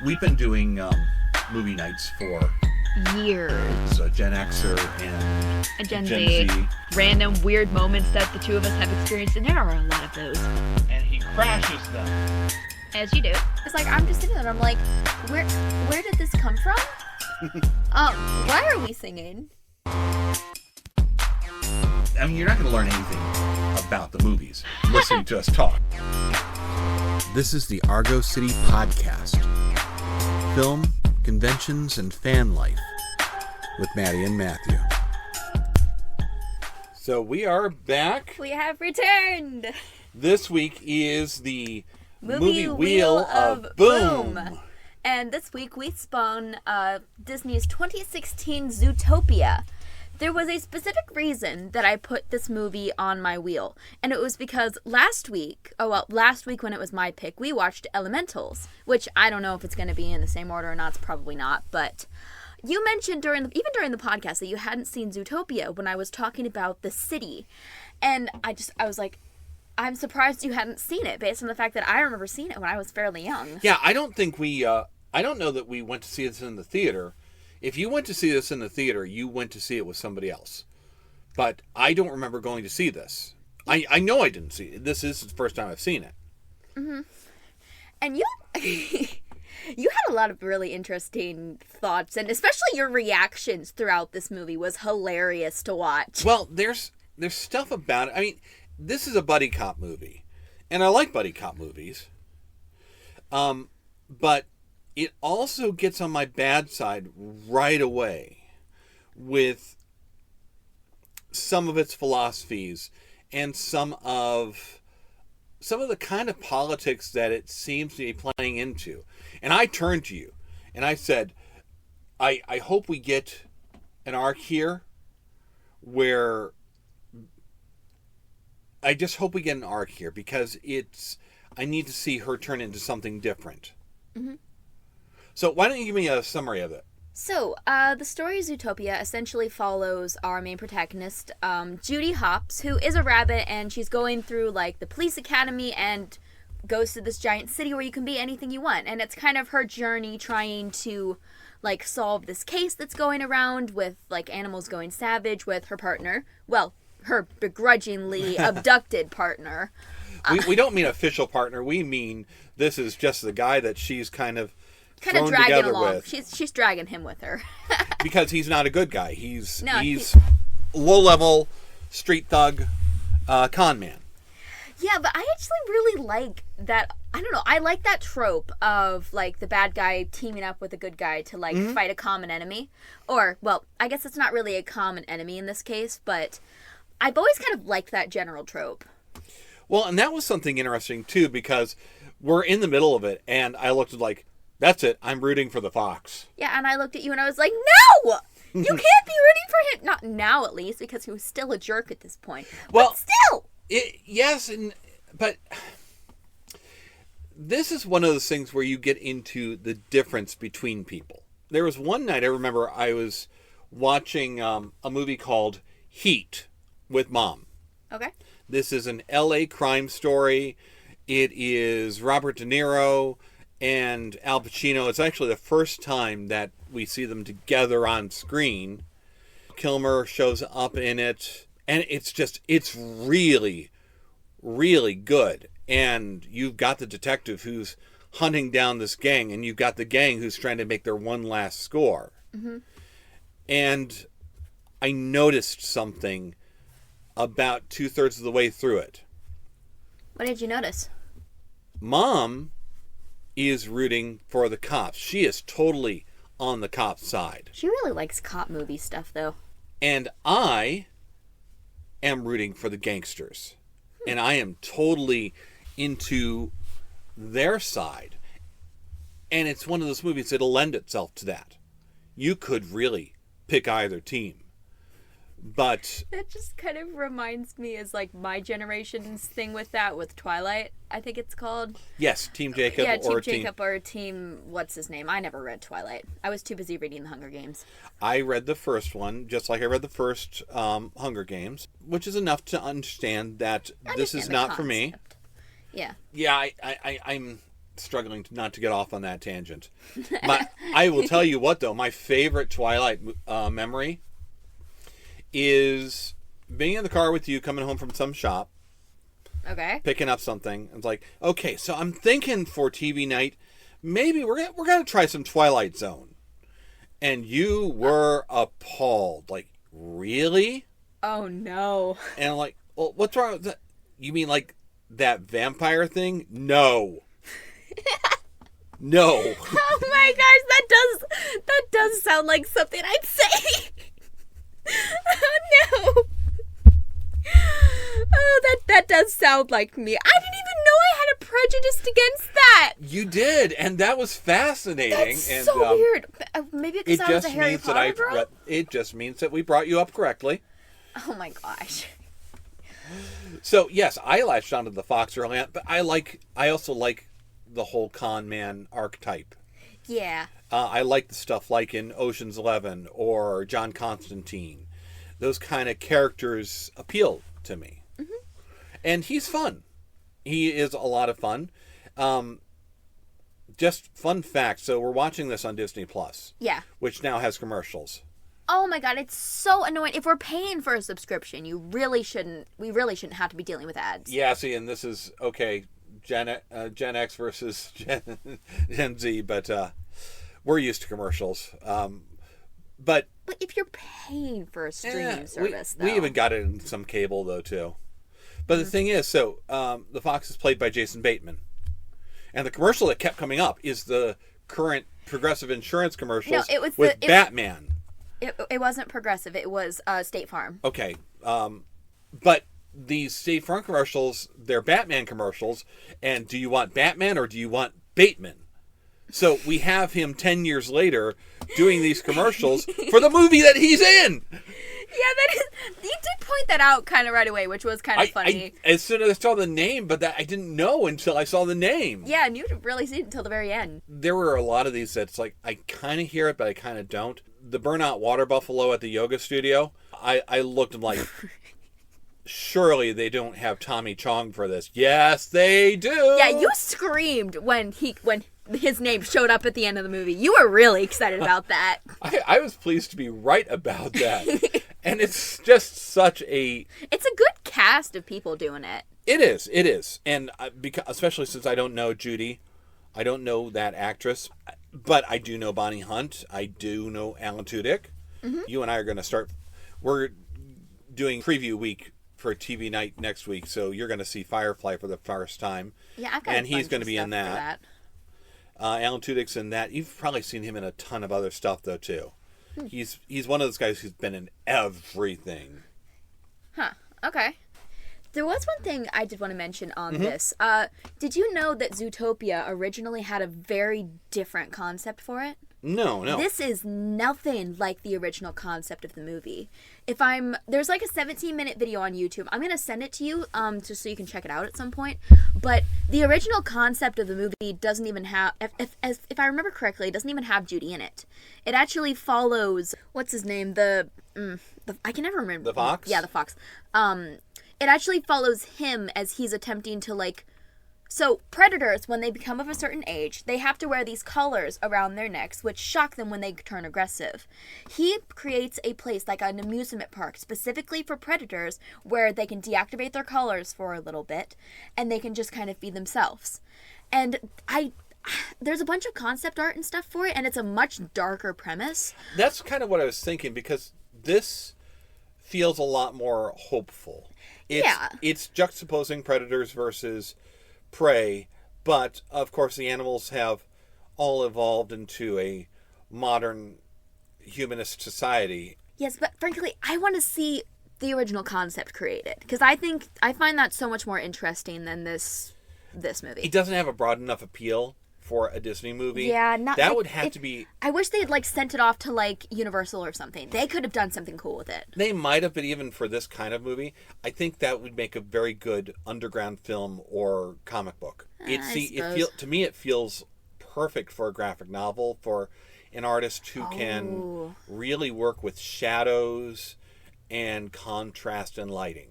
We've been doing movie nights for years. Gen Xer and A Gen Z. Random weird moments that the two of us have experienced, and there are a lot of those. And he crashes them. As you do. It's like, I'm just sitting there and I'm like, where did this come from? Why are we singing? I mean, you're not going to learn anything about the movies listening to us talk. This is the Argo City Podcast. Film, conventions, and fan life with Maddie and Matthew. So we are back. We have returned. This week is the Movie Wheel of Boom. And this week we spun Disney's 2016 Zootopia. There was a specific reason that I put this movie on my wheel. And it was because last week when it was my pick, we watched Elementals, which I don't know if it's going to be in the same order or not. It's probably not. But you mentioned during the podcast that you hadn't seen Zootopia when I was talking about the city. And I was like, I'm surprised you hadn't seen it based on the fact that I remember seeing it when I was fairly young. Yeah, I don't know that we went to see this in the theater. If you went to see this in the theater, you went to see it with somebody else. But I don't remember going to see this. I know I didn't see it. This is the first time I've seen it. Mm-hmm. And you you had a lot of really interesting thoughts, and especially your reactions throughout this movie was hilarious to watch. Well, there's stuff about it. I mean, this is a buddy cop movie, and I like buddy cop movies. But it also gets on my bad side right away with some of its philosophies and some of the kind of politics that it seems to be playing into. And I turned to you and I said, I hope we get an arc here where I just hope we get an arc here because I need to see her turn into something different. Mm-hmm. So why don't you give me a summary of it? So, the story of Zootopia essentially follows our main protagonist, Judy Hopps, who is a rabbit, and she's going through, like, the police academy and goes to this giant city where you can be anything you want. And it's kind of her journey trying to, like, solve this case that's going around with, like, animals going savage with her partner. Well, her begrudgingly abducted partner. We don't mean official partner. We mean this is just the guy that she's kind of dragging along. She's dragging him with her. Because he's not a good guy. He's low-level, street thug, con man. Yeah, but I actually really like that. I don't know. I like that trope of, like, the bad guy teaming up with a good guy to, like, fight a common enemy. Or, well, I guess it's not really a common enemy in this case, but I've always kind of liked that general trope. Well, and that was something interesting, too, because we're in the middle of it, and I looked at, like, that's it. I'm rooting for the fox. Yeah, and I looked at you and I was like, no! You can't be rooting for him. Not now, at least, because he was still a jerk at this point. Well, but still! Yes, but this is one of those things where you get into the difference between people. There was one night I remember I was watching a movie called Heat with Mom. Okay. This is an L.A. crime story. It is Robert De Niro and Al Pacino. It's actually the first time that we see them together on screen. Kilmer shows up in it, and it's really, really good. And you've got the detective who's hunting down this gang, and you've got the gang who's trying to make their one last score. Mm-hmm. And I noticed something about 2/3 of the way through it. What did you notice? Mom is rooting for the cops. She is totally on the cop's side. She really likes cop movie stuff, though. And I am rooting for the gangsters. And I am totally into their side. And it's one of those movies that'll lend itself to that. You could really pick either team. But that just kind of reminds me as, like, my generation's thing with that, with Twilight, I think it's called. Yes, Team Jacob or Jacob or Team what's his name. I never read Twilight. I was too busy reading The Hunger Games. I read the first one, just like I read the first Hunger Games, which is enough to understand that this is not for me. Yeah. Yeah, I'm struggling not to get off on that tangent. I will tell you what, though, my favorite Twilight memory is being in the car with you coming home from some shop. Okay. Picking up something. It's like, okay, so I'm thinking for TV night, maybe we're gonna try some Twilight Zone. And you were appalled. Like, really? Oh, no. And I'm like, well, what's wrong with that? You mean like that vampire thing? No. No. Oh my gosh, that does sound like something I'd say. Oh no. Oh, that does sound like me. I didn't even know I had a prejudice against that. You did, and that was fascinating. That's and, so weird. Maybe because I was a Harry Potter girl? It just means that we brought you up correctly. Oh my gosh. So yes, I latched onto the Fox early on, but I also like the whole con man archetype. Yeah. I like the stuff like in Ocean's 11 or John Constantine. Those kind of characters appeal to me. Mm-hmm. And he's fun. He is a lot of fun. Just fun fact. So we're watching this on Disney Plus. Yeah. Which now has commercials. Oh my god, it's so annoying. If we're paying for a subscription, we really shouldn't have to be dealing with ads. Yeah, see, and this is, okay, Gen X versus Gen Z, but we're used to commercials. But if you're paying for a streaming service, though. We even got it in some cable, though, too. But the thing is, so the Fox is played by Jason Bateman. And the commercial that kept coming up is the current Progressive Insurance commercials with Batman. It wasn't Progressive. It was State Farm. Okay. But these State Farm commercials, they're Batman commercials. And do you want Batman or do you want Bateman? So we have him 10 years later doing these commercials for the movie that he's in. Yeah, you did point that out kind of right away, which was kind of funny. As soon as I saw the name, but I didn't know until I saw the name. Yeah, and you didn't really see it until the very end. There were a lot of these that's like, I kind of hear it, but I kind of don't. The burnout water buffalo at the yoga studio, I looked and like, surely they don't have Tommy Chong for this. Yes, they do. Yeah, you screamed when his name showed up at the end of the movie. You were really excited about that. I was pleased to be right about that. And it's just such a... It's a good cast of people doing it. It is. And especially since I don't know Judy, I don't know that actress, but I do know Bonnie Hunt. I do know Alan Tudyk. Mm-hmm. You and I are going to start... We're doing preview week for TV night next week, so you're going to see Firefly for the first time. Yeah, I've got and he's going to be in that. Alan Tudyk's in that. You've probably seen him in a ton of other stuff, though, too. He's one of those guys who's been in everything. Huh. Okay. There was one thing I did want to mention on this. Did you know that Zootopia originally had a very different concept for it? No. This is nothing like the original concept of the movie. There's like a 17-minute video on YouTube. I'm going to send it to you just so you can check it out at some point. But the original concept of the movie doesn't even have, if I remember correctly, it doesn't even have Judy in it. It actually follows, what's his name? I can never remember. The Fox? Yeah, the Fox. It actually follows him as he's attempting to So, predators, when they become of a certain age, they have to wear these collars around their necks, which shock them when they turn aggressive. He creates a place like an amusement park specifically for predators where they can deactivate their collars for a little bit, and they can just kind of be themselves. And there's a bunch of concept art and stuff for it, and it's a much darker premise. That's kind of what I was thinking, because this feels a lot more hopeful. It's juxtaposing predators versus... prey, but of course the animals have all evolved into a modern humanist society. Yes, but frankly, I want to see the original concept created because I find that so much more interesting than this movie. It doesn't have a broad enough appeal for a Disney movie. Yeah, would have to be. I wish they had sent it off to Universal or something. They could have done something cool with it. They might have, but even for this kind of movie, I think that would make a very good underground film or comic book. To me, it feels perfect for a graphic novel for an artist who can really work with shadows and contrast and lighting.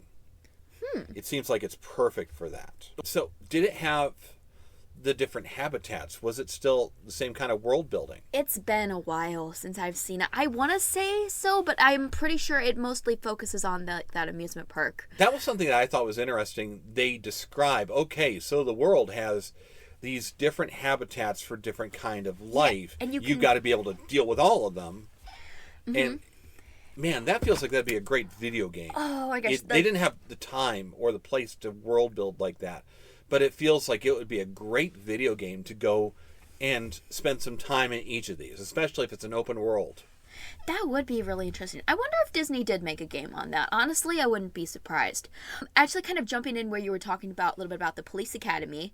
It seems like it's perfect for that. So, did it have the different habitats? Was it still the same kind of world building? It's been a while since I've seen it. I want to say so, but I'm pretty sure it mostly focuses on that amusement park. That was something that I thought was interesting. They describe, okay, so the world has these different habitats for different kind of life. Yeah, and you've got to be able to deal with all of them. Mm-hmm. And man, that feels like that'd be a great video game. Oh my gosh. They didn't have the time or the place to world build like that. But it feels like it would be a great video game to go and spend some time in each of these, especially if it's an open world. That would be really interesting. I wonder if Disney did make a game on that. Honestly, I wouldn't be surprised. Actually, kind of jumping in where you were talking about a little bit about the police academy,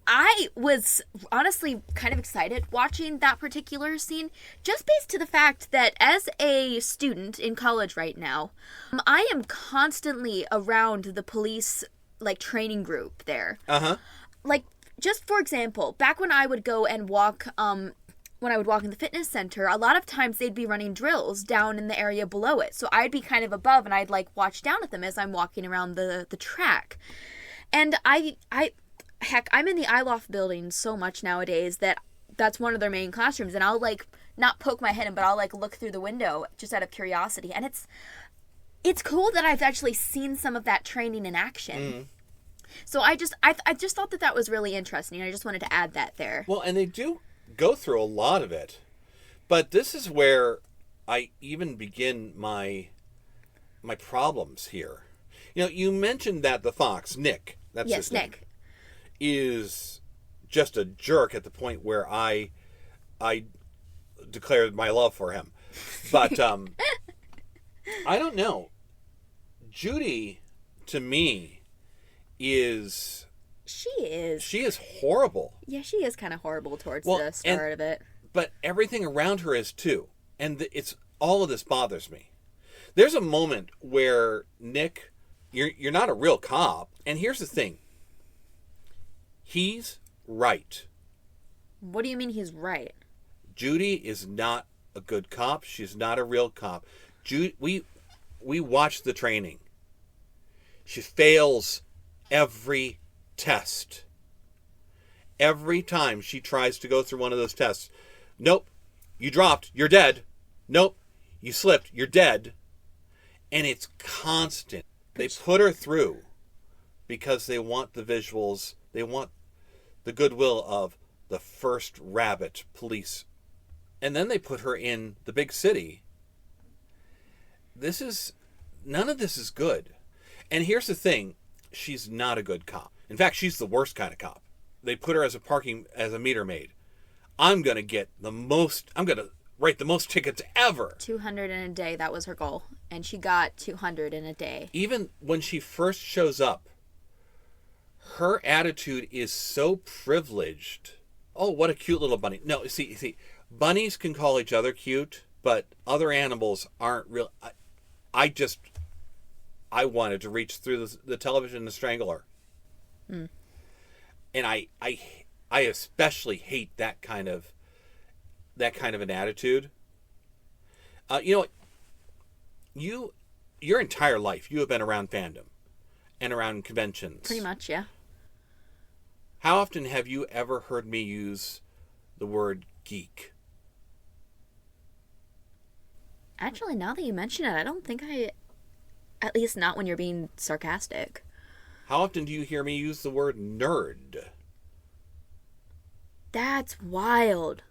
I was honestly kind of excited watching that particular scene, just based to the fact that as a student in college right now, I am constantly around the police training group there. Like, just for example, back when I would go and walk in the fitness center, a lot of times they'd be running drills down in the area below it. So I'd be kind of above and I'd watch down at them as I'm walking around the track. And heck, I'm in the ILOF building so much nowadays that's one of their main classrooms, and I'll not poke my head in, but I'll look through the window just out of curiosity. And it's cool that I've actually seen some of that training in action. Mm. So I just thought that was really interesting. I just wanted to add that there. Well, and they do go through a lot of it. But this is where I even begin my problems here. You mentioned that the fox, Nick, that's his name, Nick, is just a jerk at the point where I declared my love for him. But I don't know. Judy, to me, is... She is horrible. Yeah, she is kind of horrible towards the start of it. But everything around her is too. And it's all of this bothers me. There's a moment where Nick, you're not a real cop. And here's the thing. He's right. What do you mean he's right? Judy is not a good cop. She's not a real cop. We watched the training. She fails every test. Every time she tries to go through one of those tests. Nope, you dropped, you're dead. Nope, you slipped, you're dead. And it's constant. They put her through because they want the visuals. They want the goodwill of the first rabbit police. And then they put her in the big city. None of this is good. And here's the thing. She's not a good cop. In fact, she's the worst kind of cop. They put her as a meter maid. I'm going to write the most tickets ever. 200 in a day, that was her goal. And she got 200 in a day. Even when she first shows up, her attitude is so privileged. Oh, what a cute little bunny. No, see, bunnies can call each other cute, but other animals aren't real. I wanted to reach through the television and strangle her. Mm. And I especially hate that kind of an attitude. Your entire life you have been around fandom and around conventions. Pretty much, yeah. How often have you ever heard me use the word geek? Actually, now that you mention it, I don't think at least not when you're being sarcastic. How often do you hear me use the word nerd? That's wild.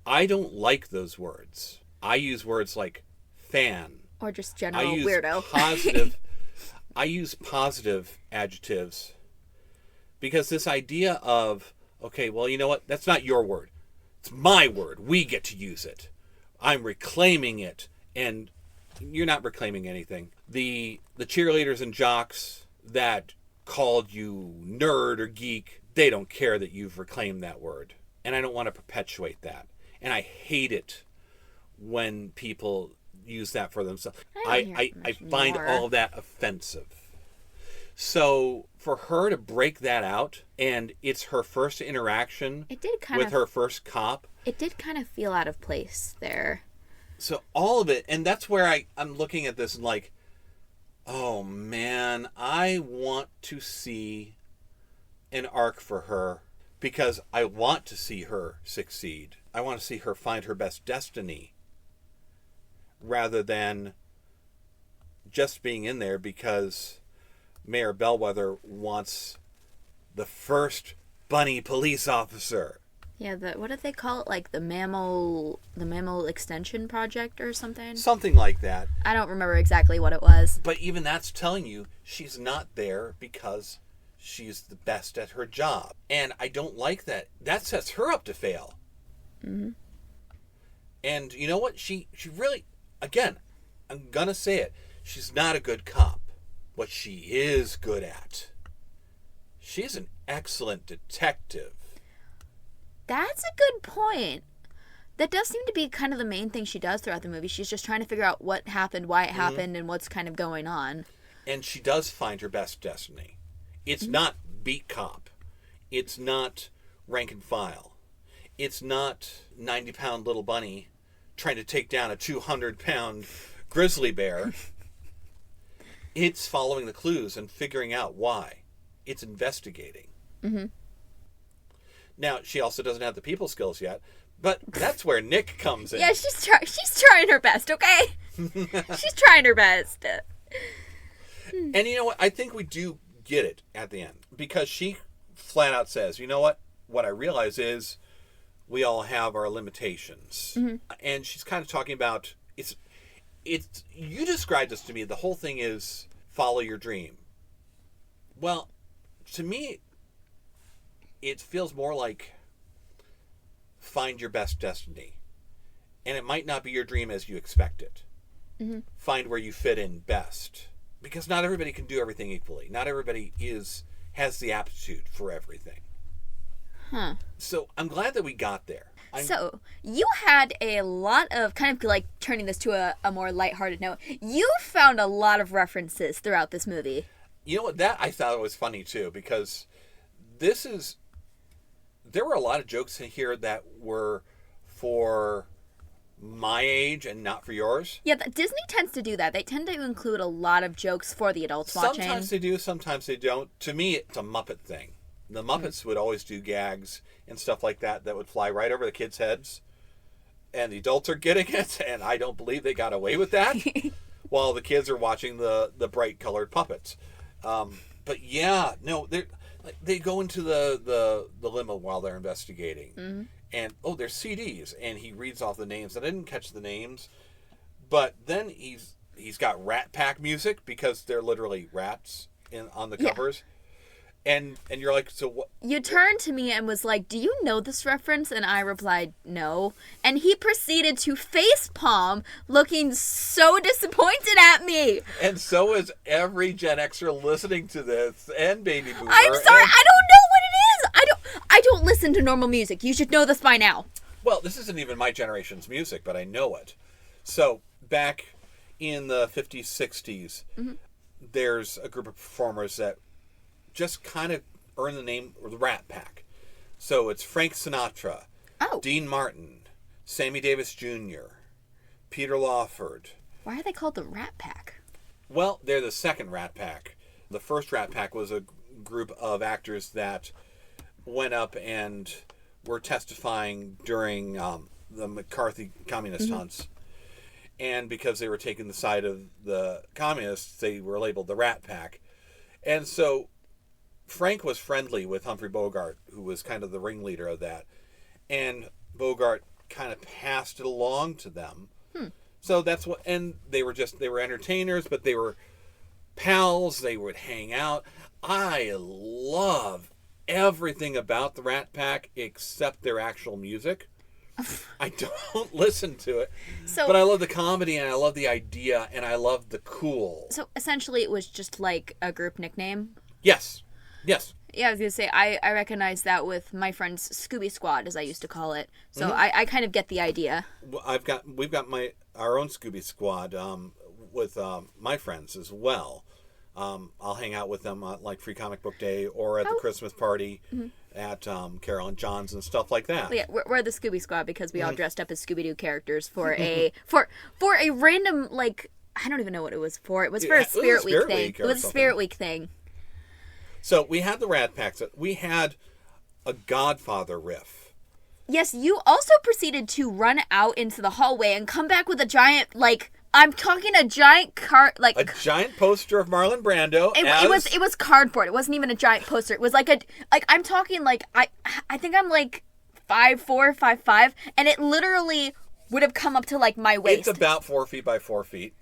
I don't like those words. I use words like fan. Or just general weirdo. I use positive adjectives. Because this idea of, okay, well, you know what? That's not your word. It's my word. We get to use it. I'm reclaiming it. And you're not reclaiming anything. The cheerleaders and jocks that called you nerd or geek, they don't care that you've reclaimed that word. And I don't want to perpetuate that. And I hate it when people use that for themselves. I find all of that offensive. So for her to break that out, and it's her first interaction with her first cop. It did kind of feel out of place there. So all of it, and that's where I'm looking at this and like, oh man, I want to see an arc for her. because I want to see her succeed. I want to see her find her best destiny rather than just being in there because Mayor Bellwether wants the first bunny police officer. Yeah, what did they call it? Like the mammal extension project or something? Something like that. I don't remember exactly what it was. But even that's telling you she's not there because she's the best at her job. And I don't like that. That sets her up to fail. Mm-hmm. And you know what? She really, again, I'm going to say it. She's not a good cop. What she is good at, she's an excellent detective. That's a good point. That does seem to be kind of the main thing she does throughout the movie. She's just trying to figure out what happened, why it happened, and what's kind of going on. And she does find her best destiny. It's not beat cop. It's not rank and file. It's not 90-pound little bunny trying to take down a 200-pound grizzly bear. It's following the clues and figuring out why. It's investigating. Mm-hmm. Now, she also doesn't have the people skills yet, but that's where Nick comes in. Yeah, she's trying her best, okay? She's trying her best. And you know what? I think we do get it at the end because she flat out says, you know what? What I realize is we all have our limitations. Mm-hmm. And she's kind of talking about it's you described this to me. The whole thing is follow your dream. Well, to me, it feels more like find your best destiny. And it might not be your dream as you expect it. Mm-hmm. Find where you fit in best. Because not everybody can do everything equally. Not everybody has the aptitude for everything. Huh. So I'm glad that we got there. So, you had a lot of, kind of like turning this to a more lighthearted note, you found a lot of references throughout this movie. You know what? That I thought was funny too, because there were a lot of jokes in here that were for my age and not for yours. Yeah, Disney tends to do that. They tend to include a lot of jokes for the adults watching. Sometimes they do, sometimes they don't. To me, it's a Muppet thing. The Muppets would always do gags and stuff like that would fly right over the kids' heads. And the adults are getting it, and I don't believe they got away with that while the kids are watching the bright colored puppets. But yeah, no, they go into the limo while they're investigating. Mm-hmm. And, there's CDs. And he reads off the names. I didn't catch the names. But then he's got Rat Pack music because they're literally rats on the covers. Yeah. And you're like, so what? You turned to me and was like, do you know this reference? And I replied, no. And he proceeded to facepalm, looking so disappointed at me. And so is every Gen Xer listening to this, and Baby Boomer. I'm sorry, I don't know what it is. I don't listen to normal music. You should know this by now. Well, this isn't even my generation's music, but I know it. So, back in the 50s, 60s, there's a group of performers that just kind of earn the name of the Rat Pack. So it's Frank Sinatra, Dean Martin, Sammy Davis Jr., Peter Lawford. Why are they called the Rat Pack? Well, they're the second Rat Pack. The first Rat Pack was a group of actors that went up and were testifying during the McCarthy communist hunts. And because they were taking the side of the communists, they were labeled the Rat Pack. And so Frank was friendly with Humphrey Bogart, who was kind of the ringleader of that. And Bogart kind of passed it along to them. So that's what, and they were entertainers, but they were pals. They would hang out. I love everything about the Rat Pack except their actual music. I don't listen to it. But I love the comedy, and I love the idea, and I love the cool. So essentially it was just like a group nickname? Yes. Yeah, I was going to say, I recognize that with my friend's Scooby Squad, as I used to call it. So I kind of get the idea. We've got our own Scooby Squad with my friends as well. I'll hang out with them on like Free Comic Book Day or at the Christmas party at Carol and John's and stuff like that. Well, yeah, we're the Scooby Squad because we all dressed up as Scooby-Doo characters for a for a random, like, I don't even know what it was for. It was for a Spirit Week thing. It was a Spirit Week thing. So we had the Rat Packs. We had a Godfather riff. Yes, you also proceeded to run out into the hallway and come back with a giant, like, I'm talking a giant A giant poster of Marlon Brando. It was cardboard. It wasn't even a giant poster. It was I'm talking like, I think I'm like 5'4", 5'5", and it literally would have come up to like my waist. It's about 4 feet by 4 feet.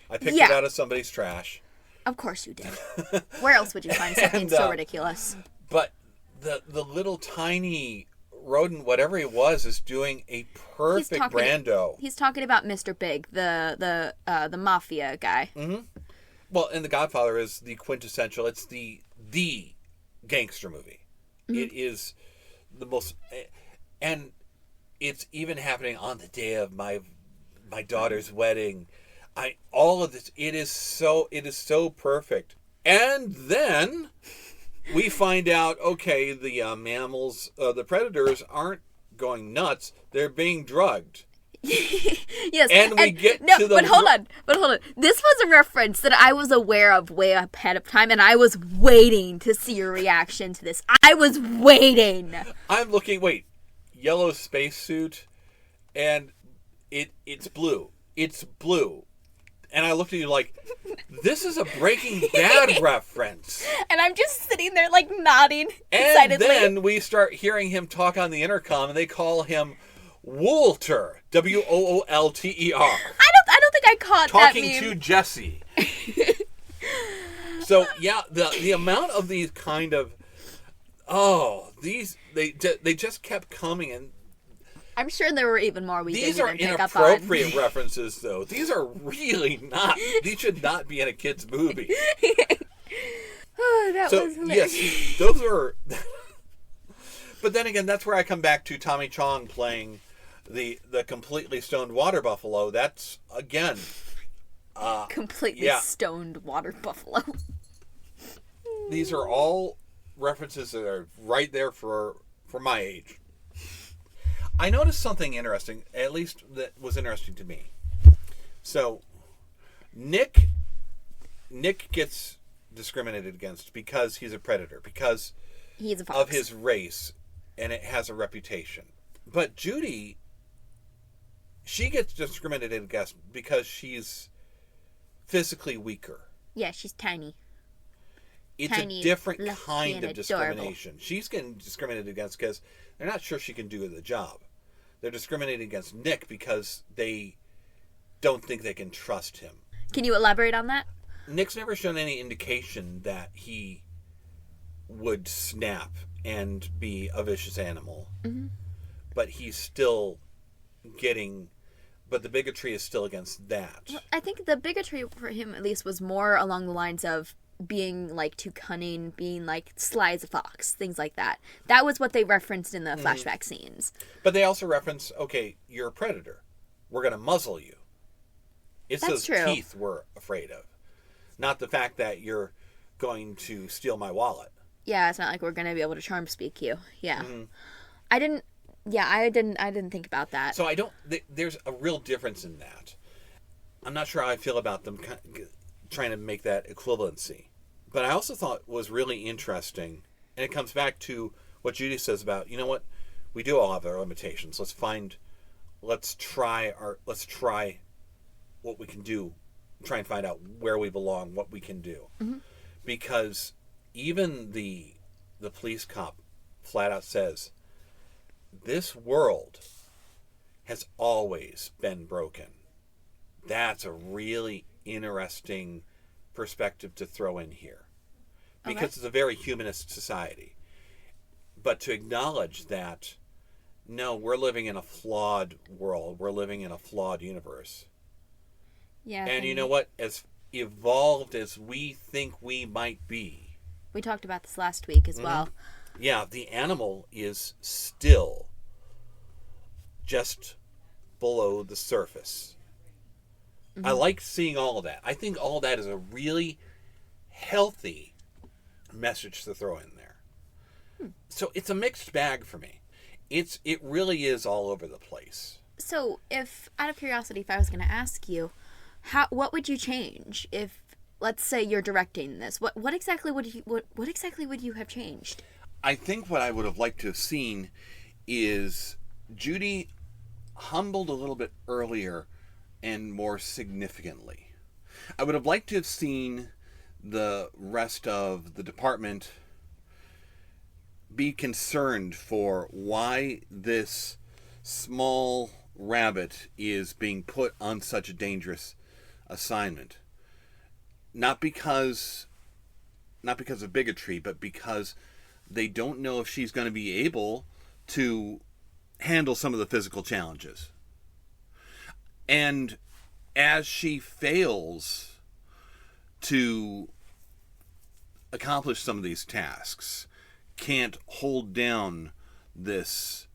I picked it out of somebody's trash. Of course you did. Where else would you find something so ridiculous? But the little tiny rodent, whatever he was, is doing a perfect Brando. He's talking about Mr. Big, the mafia guy. Mm-hmm. Well, and The Godfather is the quintessential. It's the gangster movie. Mm-hmm. It is the most, and it's even happening on the day of my daughter's wedding. All of this. It is so perfect. And then we find out, okay, the mammals, the predators aren't going nuts. They're being drugged. Yes. And we get to the... But hold on. This was a reference that I was aware of way ahead of time, and I was waiting to see your reaction to this. I was waiting. I'm looking, yellow spacesuit, and it's blue. It's blue. And I looked at you like, this is a Breaking Bad reference. And I'm just sitting there like nodding And excitedly. then we start hearing him talk on the intercom, and they call him Woolter, Woolter. I don't think I caught that meme. Talking to Jesse. So yeah, the amount of these kind of they just kept coming, and I'm sure there were even more these are didn't pick up on. inappropriate references, though. These are really not. These should not be in a kid's movie. That was hilarious. Yes, those are. But then again, that's where I come back to Tommy Chong playing the completely stoned water buffalo. That's again completely stoned water buffalo. These are all references that are right there for my age. I noticed something interesting, at least that was interesting to me. So, Nick gets discriminated against because he's a predator, because he's a fox. Of his race, and it has a reputation. But Judy, she gets discriminated against because she's physically weaker. Yeah, she's tiny. It's tiny, a different kind of discrimination. Adorable. She's getting discriminated against because they're not sure she can do the job. They're discriminating against Nick because they don't think they can trust him. Can you elaborate on that? Nick's never shown any indication that he would snap and be a vicious animal. Mm-hmm. But he's still getting... But the bigotry is still against that. Well, I think the bigotry for him, at least, was more along the lines of being, like, too cunning, being, like, sly as a fox, things like that. That was what they referenced in the flashback scenes. But they also reference, okay, you're a predator. We're going to muzzle you. It's That's those true. Teeth we're afraid of. Not the fact that you're going to steal my wallet. Yeah, it's not like we're going to be able to charm speak you. Yeah. Mm-hmm. I didn't think about that. So there's a real difference in that. I'm not sure how I feel about them trying to make that equivalency. But I also thought was really interesting, and it comes back to what Judy says about, you know what, we do all have our limitations. Let's try what we can do, try and find out where we belong, what we can do. Mm-hmm. Because even the police cop flat out says, this world has always been broken. That's a really interesting perspective to throw in here. Because It's a very humanist society. But to acknowledge that, no, we're living in a flawed world. We're living in a flawed universe. Yeah. And you know what? As evolved as we think we might be. We talked about this last week as well. Yeah, the animal is still just below the surface. Mm-hmm. I like seeing all of that. I think all that is a really healthy message to throw in there. So it's a mixed bag for me. It really is all over the place. So, if out of curiosity, if I was going to ask you, what would you change if, let's say, you're directing this? What exactly would you have changed? I think what I would have liked to have seen is Judy humbled a little bit earlier and more significantly. I would have liked to have seen the rest of the department be concerned for why this small rabbit is being put on such a dangerous assignment. Not because of bigotry, but because they don't know if she's going to be able to handle some of the physical challenges. And as she fails to accomplish some of these tasks, can't hold down this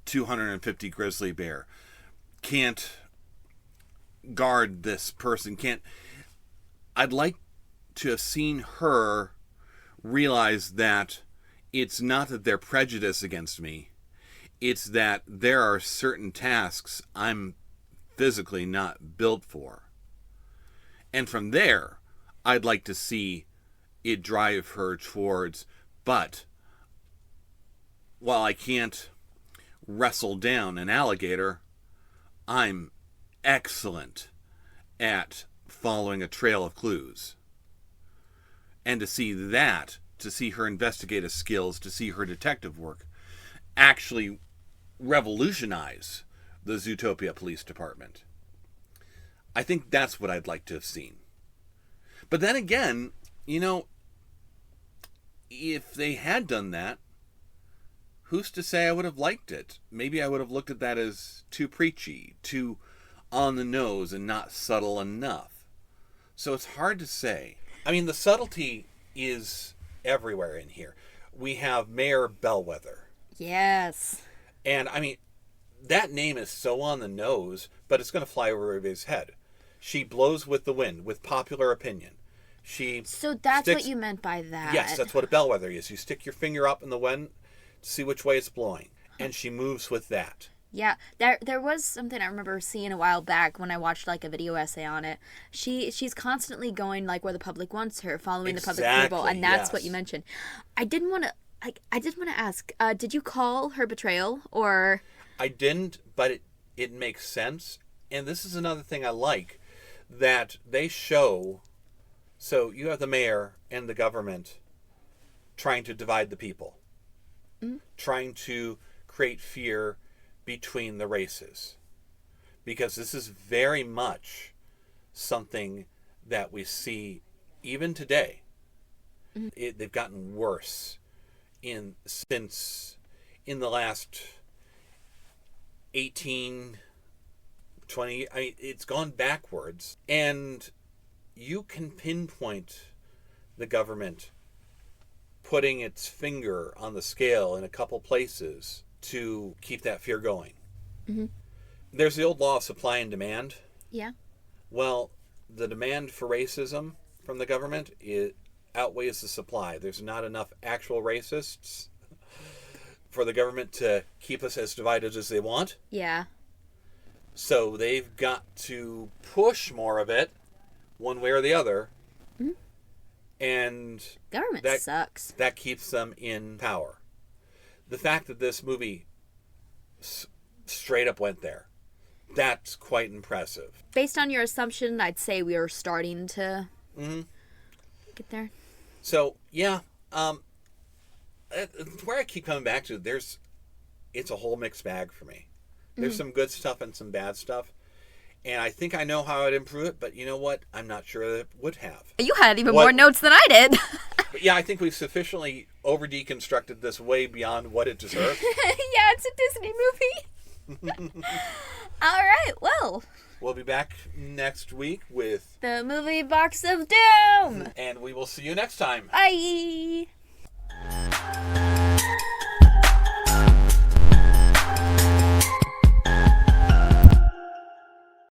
250 grizzly bear, can't guard this person, I'd like to have seen her realize that it's not that they're prejudiced against me, it's that there are certain tasks I'm physically not built for. And from there, I'd like to see it drive her towards, but while I can't wrestle down an alligator, I'm excellent at following a trail of clues. And to see that, to see her investigative skills, to see her detective work actually revolutionize the Zootopia Police Department. I think that's what I'd like to have seen. But then again, if they had done that, who's to say I would have liked it? Maybe I would have looked at that as too preachy, too on the nose, and not subtle enough. So it's hard to say. I mean, the subtlety is everywhere in here. We have Mayor Bellwether. Yes. And, I mean, that name is so on the nose, but it's going to fly over everybody's head. She blows with the wind, with popular opinion. So that's what you meant by that. Yes, that's what a bellwether is. You stick your finger up in the wind to see which way it's blowing. And she moves with that. Yeah, there was something I remember seeing a while back when I watched like a video essay on it. She's constantly going like where the public wants her, following the public people, and that's what you mentioned. I did want to ask, did you call her betrayal or? I didn't, but it makes sense. And this is another thing I like, that they show. So you have the mayor and the government trying to divide the people, trying to create fear between the races, because this is very much something that we see even today. They've gotten worse in the last 18, 20. I mean, it's gone backwards, and you can pinpoint the government putting its finger on the scale in a couple places to keep that fear going. There's the old law of supply and demand. Yeah. Well, the demand for racism from the government, it outweighs the supply. There's not enough actual racists for the government to keep us as divided as they want. Yeah. So they've got to push more of it one way or the other. And government sucks. That keeps them in power. The fact that this movie straight up went there, that's quite impressive. Based on your assumption, I'd say we are starting to get there. So, yeah, where I keep coming back to, it's a whole mixed bag for me. There's some good stuff and some bad stuff. And I think I know how I'd improve it, but you know what? I'm not sure that it would have. You had even more notes than I did. But yeah, I think we've sufficiently over-deconstructed this way beyond what it deserves. Yeah, it's a Disney movie. All right, well. We'll be back next week with The Movie Box of Doom. And we will see you next time. Bye.